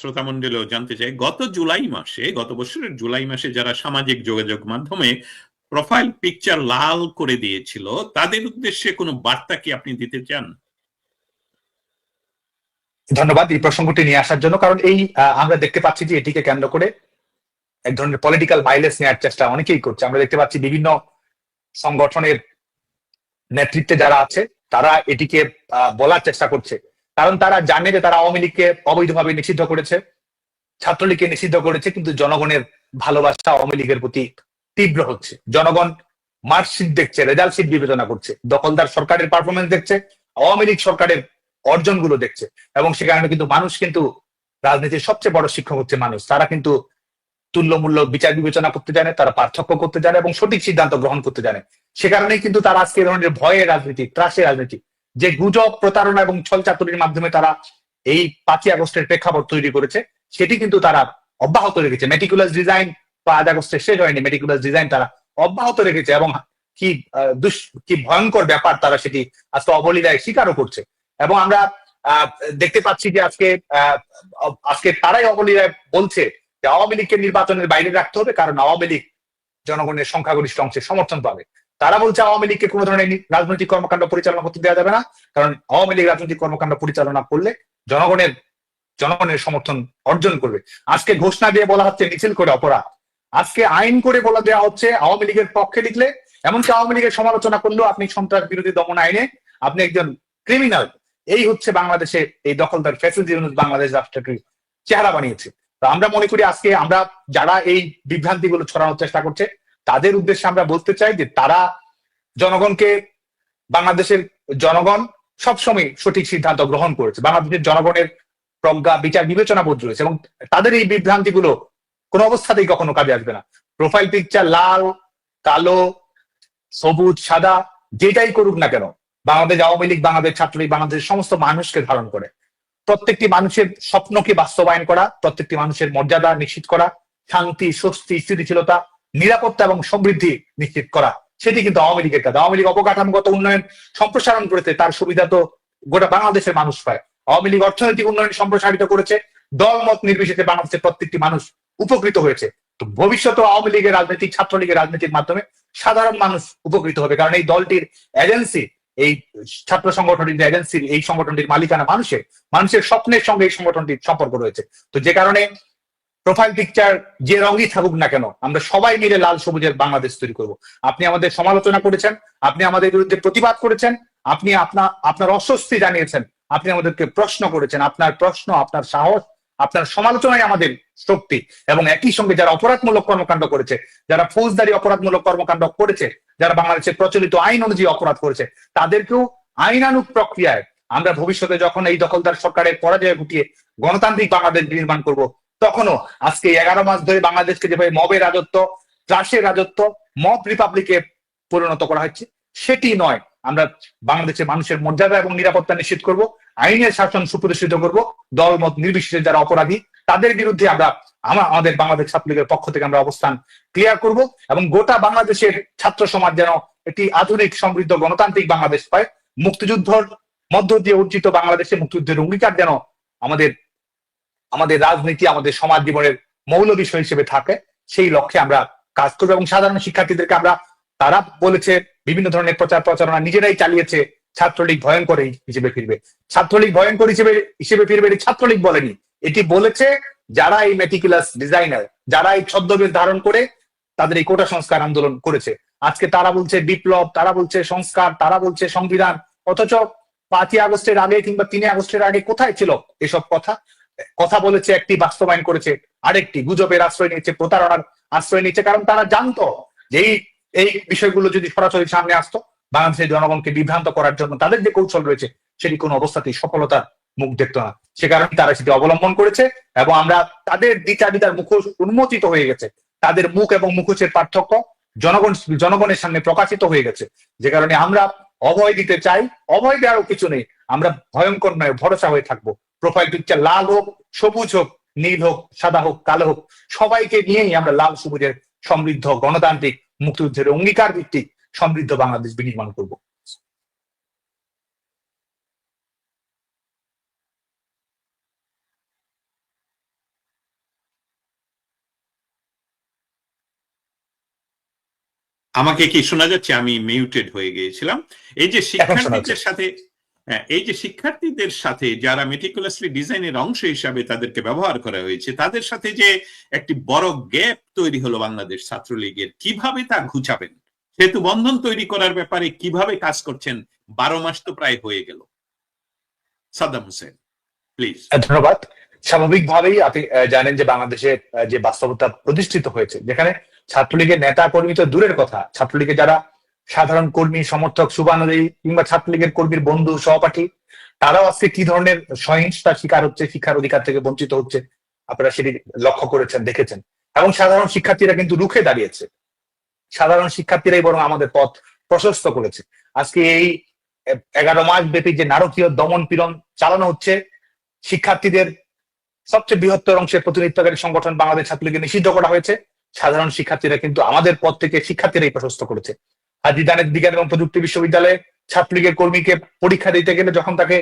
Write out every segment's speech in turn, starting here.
শ্রোতা মণ্ডলীও জানতে চাই, গত বছরের জুলাই মাসে যারা সামাজিক যোগাযোগ মাধ্যমে প্রোফাইল পিকচার লাল করে দিয়েছিল, তাদের উদ্দেশ্যে কোনো বার্তা কি আপনি দিতে চান? ধন্যবাদ এই প্রসঙ্গটি নিয়ে আসার জন্য। কারণ আমরা দেখতে পাচ্ছি যে এটিকে কেন্দ্র করে এক ধরনের পলিটিক্যাল মাইলেজ নেওয়ার চেষ্টা অনেকেই করছে। আমরা দেখতে পাচ্ছি বিভিন্ন সংগঠনের নেতৃত্বে যারা আছে তারা এটিকে বলার চেষ্টা করছে, কারণ তারা জানে যে তারা আওয়ামী লীগকে অবৈধভাবে নিষিদ্ধ করেছে, ছাত্রলীগকে নিষিদ্ধ করেছে, কিন্তু জনগণের ভালোবাসা আওয়ামী লীগের প্রতি তীব্র হচ্ছে। জনগণ মার্কশিট দেখছে, রেজাল্ট শিট বিবেচনা করছে, দখলদার সরকারের পারফরমেন্স দেখছে, আওয়ামী লীগ সরকারের অর্জনগুলো দেখছে, এবং সে কারণে কিন্তু মানুষ কিন্তু রাজনীতির সবচেয়ে বড় শিক্ষক হচ্ছে মানুষ। তারা কিন্তু তুল্যমূল্য বিচার বিবেচনা করতে জানে, তারা পার্থক্য করতে জানে এবং সঠিক সিদ্ধান্ত গ্রহণ করতে জানে। সে কারণেই কিন্তু তারা আজকে ধরনের ভয়ের রাজনীতি, ত্রাসের রাজনীতি, যে গুজব, প্রতারণা এবং ছলচাতুরির মাধ্যমে তারা এই 5ই আগস্টের প্রেক্ষাপট তৈরি করেছে, সেটি কিন্তু তারা অব্যাহত রেখেছে। মেটিকুলাস ডিজাইন 5 আগস্টে শেষ হয়নি, মেটিকুলাস ডিজাইন তারা অব্যাহত রেখেছে, এবং কি ভয়ঙ্কর ব্যাপার তারা সেটি আজকে অবলীলায় স্বীকারও করছে। এবং আমরা দেখতে পাচ্ছি যে আজকে তারাই অবলীলায় বলছে যে আওয়ামী লীগকে নির্বাচনের বাইরে রাখতে হবে, কারণ আওয়ামী লীগ জনগণের সংখ্যাগরিষ্ঠ অংশের সমর্থন পাবে। তারা বলছে আওয়ামী লীগকে কোনো ধরনের রাজনৈতিক কর্মকাণ্ড পরিচালনা করতে দেওয়া যাবে না, কারণ আওয়ামী লীগ রাজনৈতিক কর্মকাণ্ড পরিচালনা করলে জনগণের সমর্থন অর্জন করবে। আজকে ঘোষণা দিয়ে বলা হচ্ছে মিছিল করে অপরাধ, আজকে আইন করে বলা দেওয়া হচ্ছে আওয়ামী লীগের পক্ষে লিখলে, এমনকি আওয়ামী লীগের সমালোচনা করলেও আপনি সন্ত্রাস বিরোধী দমন আইনে আপনি একজন ক্রিমিনাল। এই হচ্ছে বাংলাদেশে এই দখলদার ফ্যাসিস্ট বাংলাদেশ রাষ্ট্রকে চেহারা বানিয়েছে। তো আমরা মনে করি আজকে আমরা যারা এই বিভ্রান্তিগুলো ছড়ানোর চেষ্টা করছে তাদের উদ্দেশ্যে আমরা বলতে চাই যে তারা বাংলাদেশের জনগণ সবসময় সঠিক সিদ্ধান্ত গ্রহণ করেছে, বাংলাদেশের জনগণের প্রজ্ঞা, বিচার, বিবেচনা বোধ রয়েছে, এবং তাদের এই বিভ্রান্তিগুলো কোনো অবস্থাতেই কখনো কাজে আসবে না। প্রোফাইল পিকচার লাল, কালো, সবুজ, সাদা যেটাই করুক না কেন, বাংলাদেশ আওয়ামী লীগ, বাংলাদেশ ছাত্রলীগ বাংলাদেশের সমস্ত মানুষকে ধারণ করে। প্রত্যেকটি মানুষের স্বপ্নকে বাস্তবায়ন করা, প্রত্যেকটি মানুষের মর্যাদা নিশ্চিত করা, শান্তি, স্বস্তি, স্থিতিশীলতা, নিরাপত্তা এবং সমৃদ্ধি নিশ্চিত করা, সেটি কিন্তু আওয়ামী লীগের কাজ। আওয়ামী লীগ অবকাঠামোগত উন্নয়ন সম্প্রসারণ করেছে, তার সুবিধা তো গোটা বাংলাদেশের মানুষ পায়। আওয়ামী লীগ অর্থনৈতিক উন্নয়ন সম্প্রসারিত করেছে, দলমত নির্বিশেষে বাংলাদেশের প্রত্যেকটি মানুষ উপকৃত হয়েছে। তো ভবিষ্যতে আওয়ামী লীগের রাজনীতি, ছাত্রলীগের রাজনীতির মাধ্যমে সাধারণ মানুষ উপকৃত হবে, কারণ এই দলটির এজেন্সি, এই ছাত্র সংগঠনটির এজেন্সির, এই সংগঠনটির মালিকানা মানুষের স্বপ্নের সঙ্গে এই সংগঠনটির সম্পর্ক রয়েছে। তো যে কারণে প্রোফাইল পিকচার যে রঙই থাকুক না কেন, আমরা সবাই মিলে লাল সবুজের বাংলাদেশ তৈরি করব। আপনি আমাদের সমালোচনা করেছেন, আপনি আমাদের বিরুদ্ধে প্রতিবাদ করেছেন, আপনি আপনার অস্বস্তি জানিয়েছেন, আপনি আমাদেরকে প্রশ্ন করেছেন, আপনার প্রশ্ন, আপনার সাহস, আপনার সমালোচনায় আমাদের শক্তি। এবং একই সঙ্গে যারা অপরাধমূলক কর্মকাণ্ড করেছে, যারা ফৌজদারি অপরাধমূলক কর্মকাণ্ড করেছে, যারা বাংলাদেশের প্রচলিত আইন অনুযায়ী অপরাধ করেছে, তাদেরকেও আইনানুগ প্রক্রিয়ায় আমরা ভবিষ্যতে যখন এই দখলদার সরকারের পরাজয় ঘটিয়ে গণতান্ত্রিক বাংলাদেশ নির্মাণ করব, তখনও আজকে 11 মাস ধরে বাংলাদেশকে যেভাবে মবের রাজত্ব, ত্রাসের রাজত্ব, মব রিপাবলিকে পরিণত করা হচ্ছে, সেটি নয়। আমরা বাংলাদেশের মানুষের মর্যাদা এবং নিরাপত্তা নিশ্চিত করব, আইনের শাসন সুপ্রতিষ্ঠিত করব, দলমত নির্বিশেষে যারা অপরাধী তাদের বিরুদ্ধে আমাদের বাংলাদেশ ছাত্রলীগের পক্ষ থেকে আমরা অবস্থান ক্লিয়ার করব, এবং গোটা বাংলাদেশের ছাত্র সমাজ যেন একটি আধুনিক সমৃদ্ধ গণতান্ত্রিক বাংলাদেশ পায়। মুক্তিযুদ্ধের মধ্য দিয়ে অর্জিত বাংলাদেশে মুক্তিযুদ্ধের অঙ্গীকার যেন আমাদের রাজনীতি, আমাদের সমাজ জীবনের মৌল বিষয় হিসেবে থাকে, সেই লক্ষ্যে আমরা কাজ করবো। এবং সাধারণ শিক্ষার্থীদেরকে তারা বলেছে বিভিন্ন ধরনের প্রচার প্রচারণা নিজেরাই চালিয়েছে, ছাত্রলীগ ভয়ঙ্কর হিসেবে ফিরবে। ছাত্রলীগ ভয়ঙ্কর হিসেবে ফিরবে এটি ছাত্রলীগ বলেনি, এটি বলেছে যারা এই মেটিকুলাস ডিজাইনার, যারা এই ছদ্মবেশ ধারণ করে তাদের এই কোটা সংস্কার আন্দোলন করেছে। আজকে তারা বলছে বিপ্লব, তারা বলছে সংস্কার, তারা বলছে সংবিধান, অথচ 5ই আগস্টের আগে কিংবা 3 আগস্টের আগে কোথায় ছিল এসব কথা বলেছে একটি, বাস্তবায়ন করেছে আরেকটি, গুজবের আশ্রয় নিয়েছে, প্রতারণার আশ্রয় নিয়েছে, কারণ তারা জানতো যে এই বিষয়গুলো যদি সরাসরি সামনে আসতো, বাংলাদেশের জনগণকে বিভ্রান্ত করার জন্য তাদের যে কৌশল রয়েছে সেটি কোনো অবস্থাতেই সফলতার মুখ দেখতো না। সে কারণে তারা সেটি অবলম্বন করেছে, এবং আমরা তাদের দ্বিচারিতার মুখোশ উন্মোচিত হয়ে গেছে, তাদের মুখ এবং মুখোশের পার্থক্য জনগণের সামনে প্রকাশিত হয়ে গেছে। যে কারণে আমরা অভয় দিতে চাই, অভয় দেওয়ারও কিছু নেই, আমরা ভয়ঙ্কর নয়, ভরসা হয়ে থাকবো। প্রোফাইল পিকচার লাল হোক, সবুজ হোক, নীল হোক, সাদা হোক, কালো হোক, সবাইকে নিয়েই আমরা লাল সবুজের সমৃদ্ধ গণতান্ত্রিক মুক্তিযুদ্ধের অঙ্গীকার ভিত্তিক সমৃদ্ধ বাংলাদেশ বিনির্মাণ করব। আমাকে কি শোনা যাচ্ছে? আমি মিউটেড হয়ে গিয়েছিলাম। এই যে এখন শোনা যাচ্ছে। শিক্ষার্থীদের সাথে, হ্যাঁ, এই যে শিক্ষার্থীদের সাথে যারা মেটিকুলাসলি ডিজাইনের অংশ হিসাবে তাদেরকে ব্যবহার করা হয়েছে, তাদের সাথে যে একটি বড় গ্যাপ তৈরি হলো বাংলাদেশ ছাত্রলীগের, কিভাবে তা ঘুচাবেন? সেতু বন্ধন তৈরি করার ব্যাপারে কিভাবে কাজ করছেন? 12 মাস তো প্রায় হয়ে গেল। সাদ্দাম হোসেন, প্লিজ। ধন্যবাদ। স্বাভাবিকভাবেই আপনি জানেন যে বাংলাদেশে যে বাস্তবতা প্রতিষ্ঠিত হয়েছে, যেখানে ছাত্রলীগের নেতা কর্মী তো দূরের কথা, ছাত্রলীগের যারা সাধারণ কর্মী সমর্থক শুভানুযায়ী কিংবা ছাত্রলীগের কর্মীর বন্ধু সহপাঠী, তারাও আজকে কি ধরনের সহিংসতার শিকার হচ্ছে, শিক্ষার অধিকার থেকে বঞ্চিত হচ্ছে, আপনারা সেটি লক্ষ্য করেছেন, দেখেছেন। এবং সাধারণ শিক্ষার্থীরা কিন্তু রুখে দাঁড়িয়েছে, সাধারণ শিক্ষার্থীরাই বরং আমাদের পথ প্রশস্ত করেছে। আজকে এই 11 মাস ব্যাপী যে নারকীয় দমন পীড়ন চালানো হচ্ছে, শিক্ষার্থীদের সবচেয়ে বৃহত্তর অংশের প্রতিনিধিত্বকারী সংগঠন বাংলাদেশ ছাত্রলীগকে নিষিদ্ধ করা হয়েছে, সাধারণ শিক্ষার্থীরা কিন্তু আমাদের পথ থেকে শিক্ষার্থীরাই প্রশস্ত করেছে। হাজী দানেদ বিজ্ঞান এবং প্রযুক্তি বিশ্ববিদ্যালয়ে ছাত্রলীগের কর্মীকে পরীক্ষা দিতে গেলে যখন তাকে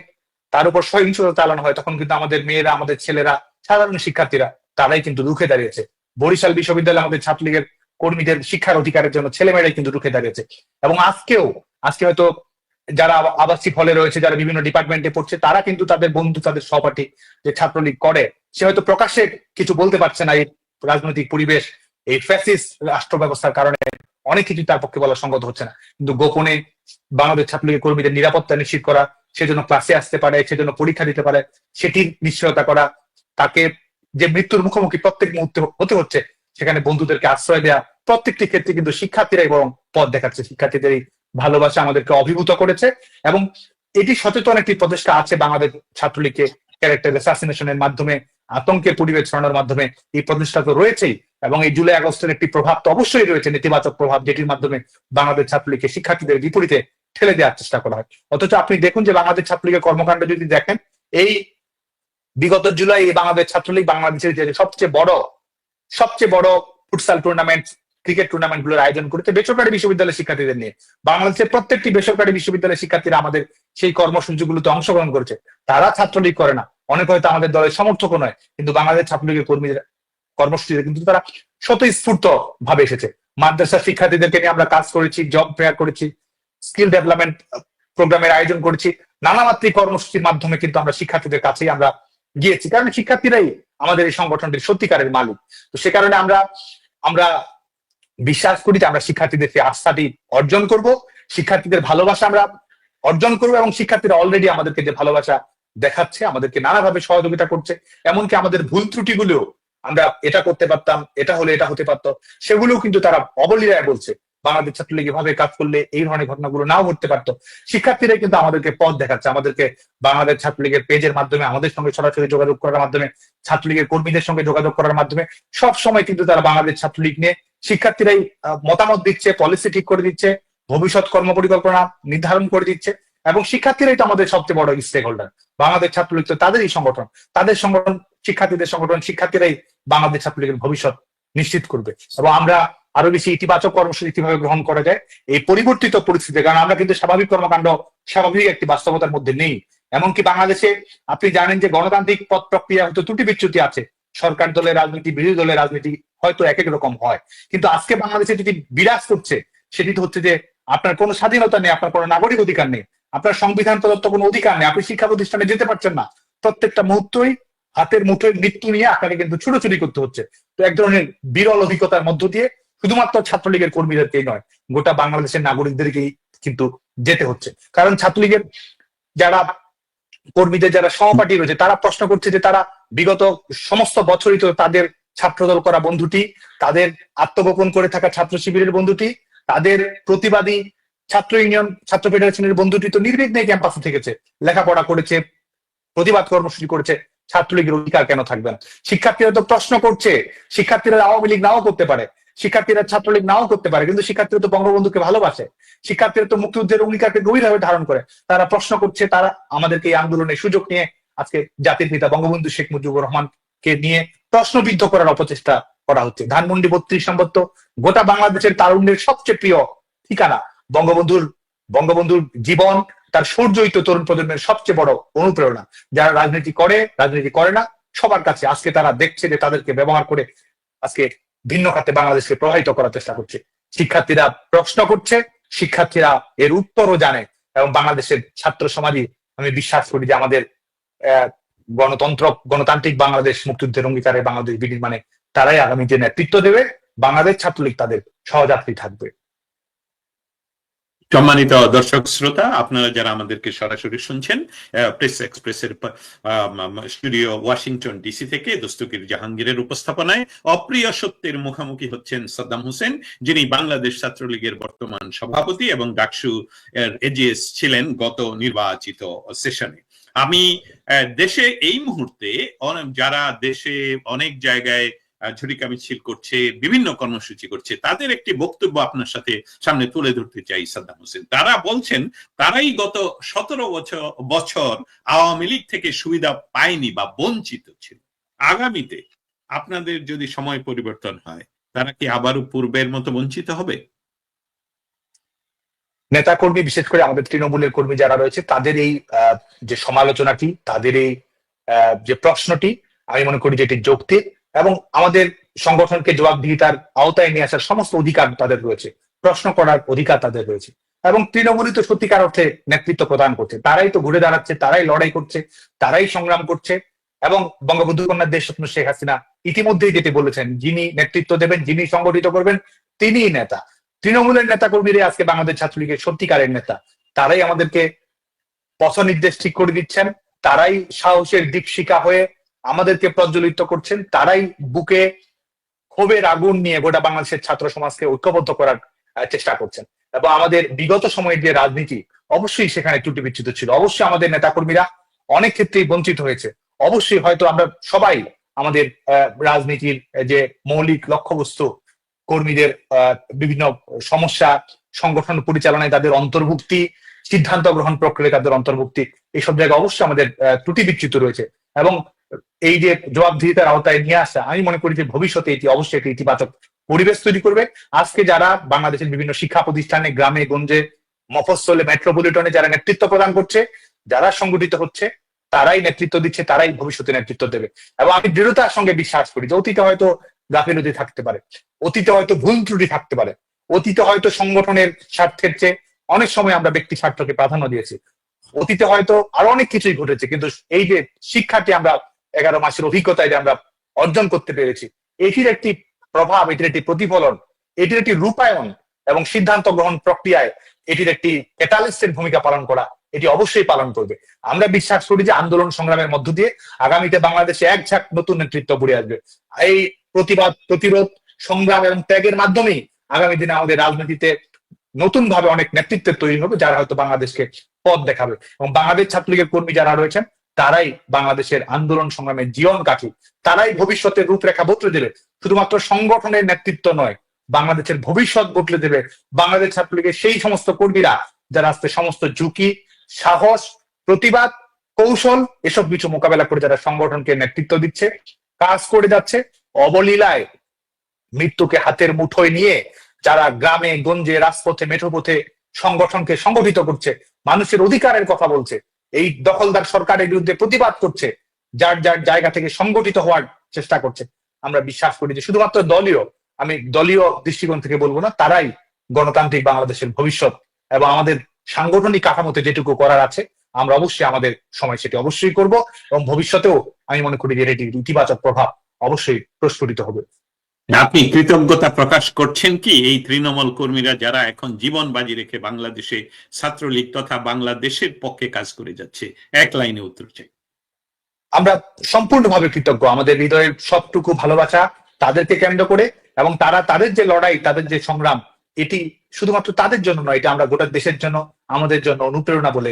তার উপর সহিংসতা চালানো হয়, তখন কিন্তু আমাদের মেয়েরা, আমাদের ছেলেরা, সাধারণ শিক্ষার্থীরা তারাই কিন্তু রুখে দাঁড়িয়েছে। বরিশাল বিশ্ববিদ্যালয়ে আমাদের ছাত্রলীগের কর্মীদের শিক্ষার অধিকারের জন্য ছেলেমেয়েরাই কিন্তু রুখে দাঁড়িয়েছে। এবং আজকে হয়তো যারা আবাসিক হলে রয়েছে, যারা বিভিন্ন ডিপার্টমেন্টে পড়ছে, তারা কিন্তু তাদের বন্ধু, তাদের সহপাঠী যে ছাত্রলীগ করে, সে হয়তো প্রকাশ্যে কিছু বলতে পারছে না। এই রাজনৈতিক পরিবেশ, এই ফ্যাসিস্ট রাষ্ট্র ব্যবস্থার কারণে অনেক কিছু তার পক্ষে বলা সঙ্গত হচ্ছে না, কিন্তু গোপনে বাংলাদেশ ছাত্রলীগের কর্মীদের নিরাপত্তা নিশ্চিত করা, সেজন্য ক্লাসে আসতে পারে, সেজন্য পরীক্ষা দিতে পারে, সেটির নিশ্চয়তা করা, তাকে যে মৃত্যুর মুখোমুখি প্রত্যেক মুহূর্তে হতে হচ্ছে, সেখানে বন্ধুদেরকে আশ্রয় দেওয়া, প্রত্যেকটি ক্ষেত্রে কিন্তু শিক্ষার্থীরাই বরং পথ দেখাচ্ছে। শিক্ষার্থীদের এই ভালোবাসা আমাদেরকে অভিভূত করেছে, এবং এটি সচেতন একটি প্রচেষ্টা আছে বাংলাদেশ ছাত্রলীগকে ক্যারেক্টার অ্যাসাসিনেশনের মাধ্যমে, আতঙ্কের পরিবেশ ছড়ানোর মাধ্যমে। এই প্রচেষ্টা তো রয়েছেই, এবং এই জুলাই আগস্টের একটি প্রভাব তো অবশ্যই রয়েছে, নেতিবাচক প্রভাব, যেটির মাধ্যমে বাংলাদেশ ছাত্রলীগকে শিক্ষার্থীদের বিপরীতে ঠেলে দেওয়ার চেষ্টা করা হয়। অথচ আপনি দেখুন যে বাংলাদেশ ছাত্রলীগের কর্মকাণ্ড যদি দেখেন, এই বিগত জুলাই বাংলাদেশ ছাত্রলীগ বাংলাদেশের যে সবচেয়ে বড় ফুটসাল টুর্নামেন্ট, ক্রিকেট টুর্নামেন্ট গুলোর আয়োজন করেছে বেসরকারি বিশ্ববিদ্যালয়ের শিক্ষার্থীদের নিয়ে। বাংলাদেশের প্রত্যেকটি বেসরকারি বিশ্ববিদ্যালয়ের শিক্ষার্থীরা আমাদের সেই কর্মসূচিগুলোতে অংশগ্রহণ করেছে। তারা ছাত্রলীগ করে না, অনেক হয়তো আমাদের দলের সমর্থকও নয়, কিন্তু বাংলাদেশ ছাত্রলীগের কর্মীদের কর্মসূচিতে কিন্তু তারা স্বতঃস্ফূর্ত ভাবে এসেছে। মাদ্রাসা শিক্ষার্থীদেরকে নিয়ে আমরা কাজ করেছি, জব ফেয়ার করেছি, স্কিল ডেভেলপমেন্ট প্রোগ্রামের আয়োজন করেছি, নানা মাত্রিক কর্মসূচির মাধ্যমে কিন্তু আমরা শিক্ষার্থীদের কাছেই আমরা গিয়েছি, কারণ শিক্ষার্থীরাই আমাদের এই সংগঠনটির সত্যিকারের মালিক। তো সে কারণে আমরা বিশ্বাস করি যে আমরা শিক্ষার্থীদের সেই আস্থাটি অর্জন করব, শিক্ষার্থীদের ভালোবাসা আমরা অর্জন করবো, এবং শিক্ষার্থীরা অলরেডি আমাদেরকে যে ভালোবাসা দেখাচ্ছে, আমাদেরকে নানাভাবে সহযোগিতা করছে, এমনকি আমাদের ভুল ত্রুটিগুলো আমরা এটা করতে পারতাম, এটা হলে এটা হতে পারতো, সেগুলোও কিন্তু তারা অবলীলায় বলছে। বাংলাদেশ ছাত্রলীগ এভাবে কাজ করলে এই ধরনের ঘটনাগুলো নাও ঘটতে পারতো। শিক্ষার্থীরাই কিন্তু আমাদেরকে পথ দেখাচ্ছে, আমাদেরকে বাংলাদেশ ছাত্রলীগের পেজের মাধ্যমে, আমাদের সঙ্গে সরাসরি যোগাযোগ করার মাধ্যমে, ছাত্রলীগের কর্মীদের সঙ্গে যোগাযোগ করার মাধ্যমে সব সময় কিন্তু তারা বাংলাদেশ ছাত্রলীগ নিয়ে শিক্ষার্থীরাই মতামত দিচ্ছে, পলিসি ঠিক করে দিচ্ছে, ভবিষ্যৎ কর্মপরিকল্পনা নির্ধারণ করে দিচ্ছে, এবং শিক্ষার্থীরাই তো আমাদের সবচেয়ে বড় স্টেক হোল্ডার। বাংলাদেশ ছাত্রলীগ তো তাদেরই সংগঠন, তাদের সংগঠন, শিক্ষার্থীদের সংগঠন, শিক্ষার্থীরাই বাংলাদেশ ছাত্রলীগের ভবিষ্যৎ নিশ্চিত করবে। এবং আমরা আরো বেশি ইতিবাচক কর্মসূচি কিভাবে গ্রহণ করা যায় এই পরিবর্তিত পরিস্থিতিতে, কারণ আমরা কিন্তু স্বাভাবিক কর্মকাণ্ড, স্বাভাবিক একটি বাস্তবতার মধ্যে নেই। এমনকি বাংলাদেশে আপনি জানেন যে গণতান্ত্রিক পথ প্রক্রিয়া হয়তো ত্রুটি বিচ্যুতি আছে, সরকার দলের রাজনীতি, বিরোধী দলের রাজনীতি হয়তো এক এক রকম হয়, কিন্তু আজকে বাংলাদেশে যেটি বিরাজ করছে সেটি তো হচ্ছে যে আপনার কোনো স্বাধীনতা নেই, আপনার কোনো নাগরিক অধিকার নেই, আপনার সংবিধান প্রদত্ত কোনো অধিকার নেই, আপনি শিক্ষা প্রতিষ্ঠানে যেতে পারছেন না, প্রত্যেকটা মুহূর্তই হাতের মুঠোয় মৃত্যু নিয়ে আপনাকে কিন্তু ছুটোছুটি করতে হচ্ছে। তো এক ধরনের বিরল অভিজ্ঞতার মধ্য দিয়ে শুধুমাত্র ছাত্রলীগের কর্মীদেরকেই নয়, গোটা বাংলাদেশের নাগরিকদেরকেই কিন্তু যেতে হচ্ছে। কারণ ছাত্রলীগের যারা কর্মীদের যারা সহপাঠী রয়েছে, তারা প্রশ্ন করছে যে তারা বিগত সমস্ত বছরই তো তাদের ছাত্রদল করা বন্ধুটি, তাদের আত্মগোপন করে থাকা ছাত্র শিবিরের বন্ধুটি, তাদের প্রতিবাদী ছাত্র ইউনিয়ন, ছাত্র ফেডারেশনের বন্ধুটি তো নির্বিঘ্নে ক্যাম্পাসে থেকেছে, লেখাপড়া করেছে, প্রতিবাদ কর্মসূচি করেছে, ছাত্রলীগের অধিকার কেন থাকবে না? শিক্ষার্থীরা তো প্রশ্ন করছে, শিক্ষার্থীরা আওয়ামী লীগ নাও করতে পারে, শিক্ষার্থীরা ছাত্রলীগ নাও করতে পারে, কিন্তু শিক্ষার্থীরা তো বঙ্গবন্ধুকে ভালোবাসে, শিক্ষার্থীরা তো মুক্তিযুদ্ধের অঙ্গীকারকে গভীরভাবে ধারণ করে, তারা প্রশ্ন করছে, তারা আমাদেরকে এই আন্দোলনের সুযোগ নিয়ে আজকে জাতির পিতা বঙ্গবন্ধু শেখ মুজিবুর রহমানকে নিয়ে প্রশ্নবিদ্ধ করার অপচেষ্টা করা হচ্ছে। ধানমন্ডি 32 নম্বর তো গোটা বাংলাদেশের তারুণ্যের সবচেয়ে প্রিয় ঠিকানা। বঙ্গবন্ধুর জীবন, তার সৌর্যিত তরুণ প্রজন্মের সবচেয়ে বড় অনুপ্রেরণা। যারা রাজনীতি করে, রাজনীতি করে না, সবার কাছে আজকে তারা দেখছে যে তাদেরকে ব্যবহার করে আজকে ভিন্ন খাতে বাংলাদেশকে প্রভাবিত করার চেষ্টা করছে। শিক্ষার্থীরা প্রশ্ন করছে, শিক্ষার্থীরা এর উত্তরও জানে, এবং বাংলাদেশের ছাত্র সমাজই আমি বিশ্বাস করি যে আমাদের গণতান্ত্রিক বাংলাদেশ, মুক্তিযুদ্ধের অঙ্গীকারে বাংলাদেশ বিনির্মাণে তারাই আগামীতে নেতৃত্ব দেবে। বাংলাদেশ ছাত্রলীগ তাদের সহযাত্রী থাকবে। সম্মানিত দর্শক শ্রোতা, আপনারা যারা আমাদেরকে সরাসরি শুনছেন প্রেস এক্সপ্রেসের স্টুডিও ওয়াশিংটন ডিসি থেকে দস্তগীর জাহাঙ্গীরের উপস্থাপনায় অপ্রিয় সত্যের মুখোমুখি হচ্ছেন সাদ্দাম হোসেন, যিনি বাংলাদেশ ছাত্রলীগের বর্তমান সভাপতি এবং ডাকসু এর এজিএস ছিলেন গত নির্বাচিত সেশনে। আমি দেশে এই মুহূর্তে যারা দেশে অনেক জায়গায় ঝটিকা মিছিল করছে, বিভিন্ন কর্মসূচি করছে, তাদের একটি বক্তব্য আপনার সাথে সামনে তুলে ধরতে চাই সাদ্দাম হোসেন। তারা বলছেন তারাই গত 17 বছর আওয়ামী লীগ থেকে সুবিধা পায়নি বা বঞ্চিত ছিল। আগামীতে আপনাদের যদি সময় পরিবর্তন হয়, তারা কি আবারও পূর্বের মতো বঞ্চিত হবে? নেতা কর্মী, বিশেষ করে আমাদের তৃণমূলের কর্মী যারা রয়েছে, তাদের এই যে সমালোচনাটি, তাদের এই যে প্রশ্নটি, আমি মনে করি যে এটি যৌক্তিক, এবং আমাদের সংগঠনকে জবাবদিহিতার আওতায় নিয়ে আসার সমস্ত অধিকার তাদের রয়েছে, প্রশ্ন করার অধিকার তাদের রয়েছে। এবং তৃণমূলই তো সত্যিকার অর্থে নেতৃত্ব প্রদান করছে, তারাই তো ঘুরে দাঁড়াচ্ছে, তারাই লড়াই করছে, তারাই সংগ্রাম করছে। এবং বঙ্গবন্ধু কন্যার দেশরত্ন শেখ হাসিনা ইতিমধ্যেই যেটি বলেছেন, যিনি নেতৃত্ব দেবেন, যিনি সংগঠিত করবেন, তিনিই নেতা। তৃণমূলের নেতা কর্মীরা আজকে বাংলাদেশ ছাত্রলীগের সত্যিকারের নেতা, তারাই আমাদেরকে পথ নির্দেশ ঠিক করে দিচ্ছেন, তারাই সাহসের দীপশিখা হয়ে আমাদেরকে প্রজ্বলিত করছেন, তারাই বুকে ক্ষোভের আগুন নিয়ে গোটা বাংলাদেশের ছাত্র সমাজকে ঐক্যবদ্ধ করার চেষ্টা করছেন। এবং আমাদের বিগত সময়ের যে রাজনীতি, অবশ্যই সেখানে ত্রুটি বিচ্যুত ছিল, অবশ্যই আমাদের নেতাকর্মীরা অনেক ক্ষেত্রেই বঞ্চিত হয়েছে, অবশ্যই হয়তো আমরা সবাই আমাদের রাজনীতির যে মৌলিক লক্ষ্যবস্তু, কর্মীদের বিভিন্ন সমস্যা, সংগঠন পরিচালনায় তাদের অন্তর্ভুক্তি, সিদ্ধান্ত গ্রহণ প্রক্রিয়ায় তাদের অন্তর্ভুক্তি, এইসব জায়গায় অবশ্যই আমাদের ত্রুটি বিচ্যুত রয়েছে। এবং এই যে জবাবদিহিতার আওতায় নিয়ে আসা, আমি মনে করি যে ভবিষ্যতে এটি অবশ্যই একটি ইতিবাচক পরিবেশ তৈরি করবে। আজকে যারা বাংলাদেশের বিভিন্ন শিক্ষা প্রতিষ্ঠানে, গ্রামে গঞ্জে, মফস্বলে, মেট্রোপলিটনে যারা নেতৃত্ব প্রদান করছে, যারা সংগঠিত হচ্ছে, তারাই নেতৃত্ব দিচ্ছে, তারাই ভবিষ্যতে নেতৃত্ব দেবে। এবং আমি দৃঢ়তার সঙ্গে বিশ্বাস করি যে অতীতে হয়তো গাফিলতি থাকতে পারে, অতীতে হয়তো ভুল ত্রুটি থাকতে পারে, অতীতে হয়তো সংগঠনের স্বার্থের চেয়ে অনেক সময় আমরা ব্যক্তি স্বার্থকে প্রাধান্য দিয়েছি, অতীতে হয়তো আরো অনেক কিছুই ঘটেছে, কিন্তু এই যে শিক্ষাটি আমরা 11 মাসের অভিজ্ঞতায় যে আমরা অর্জন করতে পেরেছি, এটির একটি প্রভাব, এটির একটি প্রতিফলন, এটির একটি রূপায়ণ, এবং সিদ্ধান্ত গ্রহণ প্রক্রিয়ায় এটির একটি ক্যাটালিস্টের ভূমিকা পালন করা, এটি অবশ্যই পালন করবে। আমরা বিশ্বাস করি যে আন্দোলন সংগ্রামের মধ্য দিয়ে আগামীতে বাংলাদেশে এক ঝাঁক নতুন নেতৃত্ব গড়ে আসবে। এই প্রতিবাদ, প্রতিরোধ, সংগ্রাম এবং ত্যাগের মাধ্যমেই আগামী দিনে আমাদের রাজনীতিতে নতুন ভাবে অনেক নেতৃত্বের তৈরি হবে, যারা হয়তো বাংলাদেশকে পথ দেখাবে। এবং বাংলাদেশ ছাত্রলীগের কর্মী যারা রয়েছেন, তারাই বাংলাদেশের আন্দোলন সংগ্রামের জীবন কাঠি, তারাই ভবিষ্যতের রূপরেখা বদলে দেবে। শুধুমাত্র সংগঠনের নেতৃত্ব নয়, বাংলাদেশের ভবিষ্যৎ বদলে দেবে বাংলাদেশ ছাত্রলীগের সেই সমস্ত কর্মীরা যারা আজকে সমস্ত ঝুঁকি, সাহস, প্রতিবাদ, কৌশল এসব কিছু মোকাবেলা করে যারা সংগঠনকে নেতৃত্ব দিচ্ছে, কাজ করে যাচ্ছে, অবলীলায় মৃত্যুকে হাতের মুঠোয় নিয়ে যারা গ্রামে গঞ্জে, রাজপথে, মেঠোপথে সংগঠনকে সংগঠিত করছে, মানুষের অধিকারের কথা বলছে, এই দখলদার সরকারের বিরুদ্ধে প্রতিবাদ করছে, যার যার জায়গা থেকে সংগঠিত হওয়ার চেষ্টা করছে, আমরা বিশ্বাস করি যে শুধুমাত্র দলীয়, আমি দলীয় দৃষ্টিকোণ থেকে বলবো না, তারাই গণতান্ত্রিক বাংলাদেশের ভবিষ্যৎ। এবং আমাদের সাংগঠনিক কাঠামোতে যেটুকু করার আছে, আমরা অবশ্যই আমাদের সময় সেটি অবশ্যই করব, এবং ভবিষ্যতেও আমি মনে করি যে এটির ইতিবাচক প্রভাব অবশ্যই প্রস্ফুটিত হবে। আপনি কৃতজ্ঞতা প্রকাশ করছেন কি এই তৃণমূল কর্মীরা যারা এখন জীবন বাজি রেখে বাংলাদেশে ছাত্রলীগ তথা বাংলাদেশের পক্ষে কাজ করে যাচ্ছে? এক লাইনে উত্তর চাই। আমরা সম্পূর্ণভাবে কৃতজ্ঞ, আমাদের হৃদয়ের সবটুকু ভালোবাসা তাদেরকে কেন্দ্র করে, এবং তারা তাদের যে লড়াই, তাদের যে সংগ্রাম, এটি শুধুমাত্র তাদের জন্য নয়, এটা আমরা গোটা দেশের জন্য, আমাদের জন্য অনুপ্রেরণা বলে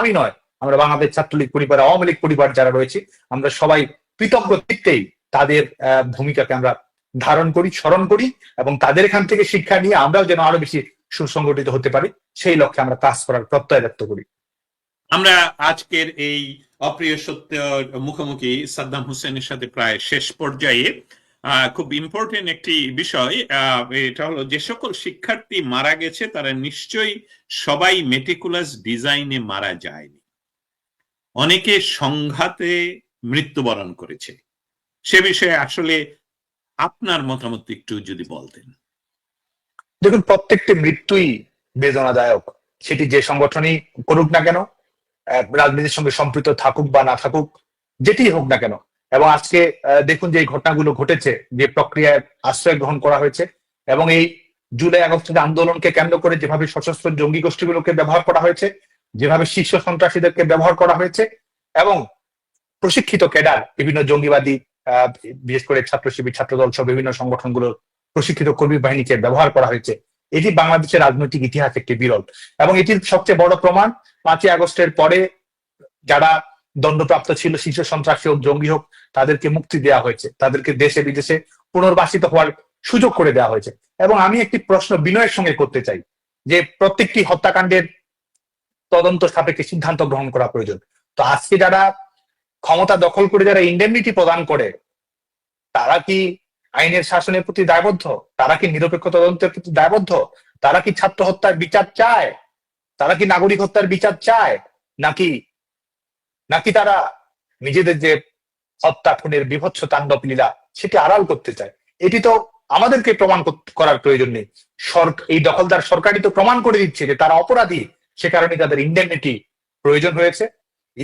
আমি নয়, আমরা বাংলাদেশ ছাত্রলীগ পরিবার, আওয়ামী লীগ পরিবার যারা রয়েছে, আমরা সবাই কৃতজ্ঞ চিত্তেই তাদের ভূমিকাকে আমরা ধারণ করি, স্মরণ করি, এবং তাদের এখান থেকে শিক্ষা নিয়ে আমরাও যেন আরো বেশি সুসংগঠিত হতে পারি, সেই লক্ষ্যে আমরা কাজ করার প্রত্যয় ব্যক্ত করি। আমরা আজকের এই অপ্রিয় সত্য মুখোমুখি সাদ্দাম হোসেনের সাথে প্রায় শেষ পর্যায়ে খুব ইম্পর্টেন্ট একটি বিষয়, এটা হলো যে সকল শিক্ষার্থী মারা গেছে তারা নিশ্চয়ই সবাই মেটিকুলাস ডিজাইনে মারা যায়নি, অনেকে সংঘাতে মৃত্যুবরণ করেছে। সে বিষয়ে আসলে আপনার মতামত একটু যদি বলতেন। দেখুন, প্রত্যেকটি মৃত্যুই বেদনাদায়ক, সেটি যে সংগঠনই করুক না কেন, রাজনীতির সঙ্গে সম্পৃক্ত থাকুক বা না থাকুক, যেটি হোক না কেন। এবং আজকে দেখুন যে এই ঘটনাগুলো ঘটেছে, যে প্রক্রিয়ায় আশ্রয় গ্রহণ করা হয়েছে, এবং এই জুলাই আগস্টের আন্দোলনকে কেন্দ্র করে যেভাবে সশস্ত্র জঙ্গি গোষ্ঠীগুলোকে ব্যবহার করা হয়েছে, যেভাবে শীর্ষ সন্ত্রাসীদেরকে ব্যবহার করা হয়েছে, এবং প্রশিক্ষিত ক্যাডার বিভিন্ন জঙ্গিবাদী বিশেষ করে ছাত্র শিবির, ছাত্রদল সহ বিভিন্ন সংগঠনগুলোর প্রশিক্ষিত কর্মী বাহিনীকে ব্যবহার করা হয়েছে, এটি বাংলাদেশের রাজনৈতিক ইতিহাস একটি বিরল। এবং এটির সবচেয়ে বড় প্রমাণ 5ই আগস্টের পরে যারা দণ্ডপ্রাপ্ত ছিল, শীর্ষ সন্ত্রাসী হোক জঙ্গি হোক, তাদেরকে মুক্তি দেওয়া হয়েছে, তাদেরকে দেশে বিদেশে পুনর্বাসিত হওয়ার সুযোগ করে দেওয়া হয়েছে। এবং আমি একটি প্রশ্ন বিনয়ের সঙ্গে করতে চাই, যে প্রত্যেকটি হত্যাকাণ্ডের তদন্ত সাপেক্ষে সিদ্ধান্ত গ্রহণ করা প্রয়োজন। তো আজকে যারা ক্ষমতা দখল করে যারা ইন্ডেমনিটি প্রদান করে, তারা কি আইনের শাসনের প্রতি দায়বদ্ধ? তারা কি নিরপেক্ষ তদন্তের প্রতি দায়বদ্ধ? তারা কি ছাত্র হত্যার বিচার চায়? তারা কি নাগরিক হত্যার বিচার চায়? নাকি নাকি তারা নিজেদের যে হত্যা খুনের বিভৎস তাণ্ডব লীলা সেটি আড়াল করতে চায়? এটি তো আমাদেরকে প্রমাণ করার প্রয়োজন নেই। এই দখলদার সরকারই তো প্রমাণ করে দিচ্ছে যে তারা অপরাধী, সে কারণে তাদের ইন্ডেমনিটি প্রয়োজন হয়েছে।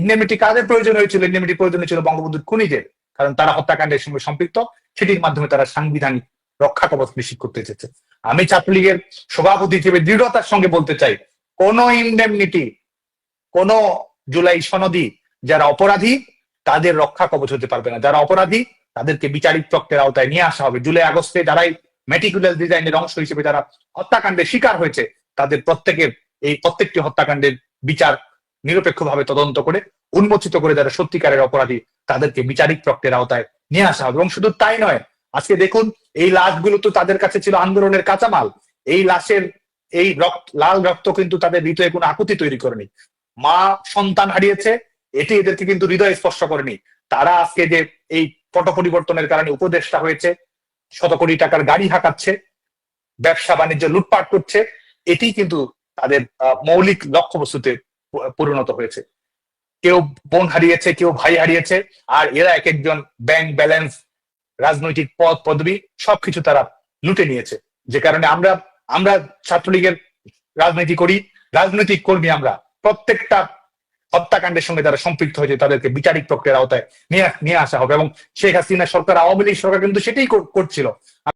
ইন্ডেমনিটি কাদের প্রয়োজন হয়েছিল? ইন্ডেমনিটি প্রয়োজন হয়েছিল বঙ্গবন্ধুর খুনিদের, কারণ তারা হত্যাকাণ্ডের সঙ্গে সম্পৃক্ত, সেটির মাধ্যমে তারা সাংবিধানিক রক্ষা কবচ নিশ্চিত করতে চেয়েছে। আমি ছাত্রলীগের সভাপতি হিসেবে দৃঢ়তার সঙ্গে বলতে চাই, কোন ইন্ডেমনিটি, কোন জুলাই সনদি যারা অপরাধী তাদের রক্ষা কবচ হতে পারবে না। যারা অপরাধী তাদেরকে বিচারিক চক্রের আওতায় নিয়ে আসা হবে। জুলাই আগস্টে যারাই মেটিকুলাস ডিজাইনের অংশ হিসেবে যারা হত্যাকাণ্ডের শিকার হয়েছে, তাদের প্রত্যেকটি হত্যাকাণ্ডের বিচার নিরপেক্ষভাবে তদন্ত করে উন্মোচিত করে যারা সত্যিকারের অপরাধী, তাদেরকে বিচারিক চক্রের আওতায় নিয়ে আসা হবে। এবং শুধু তাই নয়, আজকে দেখুন এই লাশগুলো তো তাদের কাছে ছিল আন্দোলনের কাঁচামাল। এই লাশের এই লাল রক্ত কিন্তু তাদের হৃদয়ে কোনো আকুতি তৈরি করেনি। মা সন্তান হারিয়েছে, এটি এদেরকে কিন্তু হৃদয় স্পর্শ করেনি। তারা আজকে যে এই পট পরিবর্তনের কারণে উপদেষ্টা হয়েছে, শত কোটি টাকার গাড়ি হাঁকাচ্ছে, ব্যবসা বাণিজ্য লুটপাট করছে, এটি কিন্তু তাদের মৌলিক লক্ষ্যবস্তুতে পরিণত হয়েছে। কেউ বোন হারিয়েছে, কেউ ভাই হারিয়েছে, আর এরা এক একজন ব্যাংক ব্যালেন্স, রাজনৈতিক পদ পদবি সবকিছু তারা লুটে নিয়েছে। যে কারণে আমরা ছাত্রলীগের রাজনীতি করি, রাজনৈতিক কর্মী, আমরা প্রত্যেকটা হত্যাকাণ্ডের সঙ্গে যারা সম্পৃক্ত হয়েছে তাদেরকে বিচারিক প্রক্রিয়ার আওতায় নিয়ে আসা হবে। এবং শেখ হাসিনা সরকার, আওয়ামী লীগ সরকার কিন্তু সেটাই করছিল।